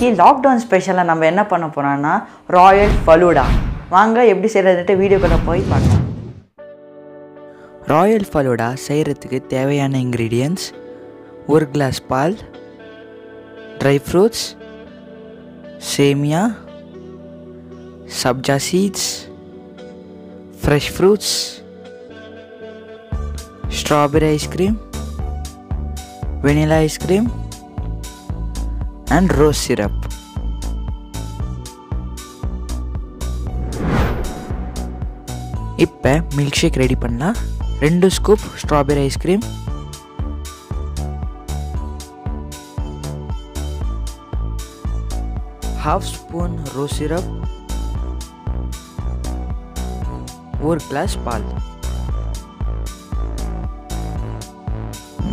இன்னைக்கு லாக்டவுன் ஸ்பெஷலாக நம்ம என்ன பண்ண போறோம்னா ராயல் ஃபலூடா. வாங்க எப்படி செய்யறதுட்டு வீடியோக்குள்ள போய் பார்க்கலாம். ராயல் ஃபலூடா செய்கிறதுக்கு தேவையான இன்க்ரீடியன்ட்ஸ்: 1 கிளாஸ் பால், ட்ரை ஃப்ரூட்ஸ், சேமியா, sabja seeds, fresh fruits, strawberry ice cream, vanilla ice cream and rose syrup. இப்போ மில்க் ஷேக் ரெடி பண்ணலாம். 2 scoop strawberry ice cream, 1/2 spoon rose syrup, 1 glass பால்.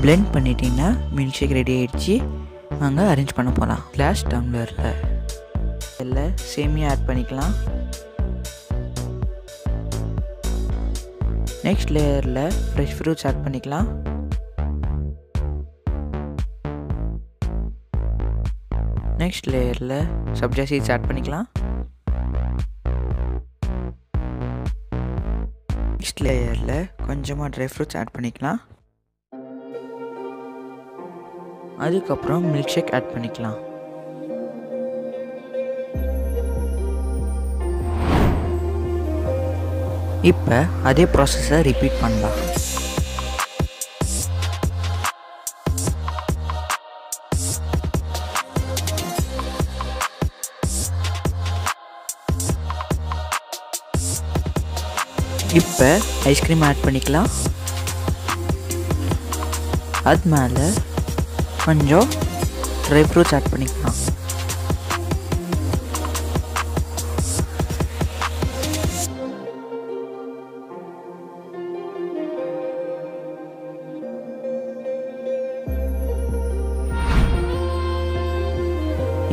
blend பண்ணிட்டீங்கன்னா மில்க் ஷேக் ரெடி ஆயிடுச்சு. வாங்க arrange பண்ண போகலாம். கிளாஸ் டம்ளரில் இதில் சேமியா ஆட் பண்ணிக்கலாம். நெக்ஸ்ட் லேயரில் ஃப்ரெஷ் ஃப்ரூட்ஸ் ஆட் பண்ணிக்கலாம். நெக்ஸ்ட் லேயரில் சப்ஜா சீட்ஸ் ஆட் பண்ணிக்கலாம். நெக்ஸ்ட் லேயரில் கொஞ்சமாக ட்ரை ஃப்ரூட்ஸ் ஆட் பண்ணிக்கலாம். அதுக்கப்புறம் மில்க் ஷேக் ஆட் பண்ணிக்கலாம். இப்போ அதே ப்ராசஸை ரிப்பீட் பண்ணலாம். இப்போ ஐஸ்கிரீம் ஆட் பண்ணிக்கலாம். அது மேலே கொஞ்சம் ட்ரை ஃப்ரூட்ஸ் ஆட் பண்ணிக்கலாம்.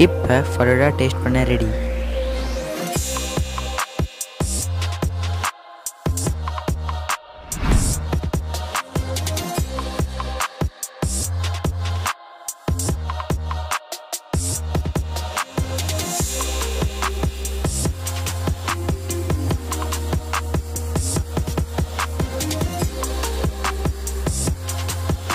இப்போ ஃபலூடா டேஸ்ட் பண்ண ரெடி.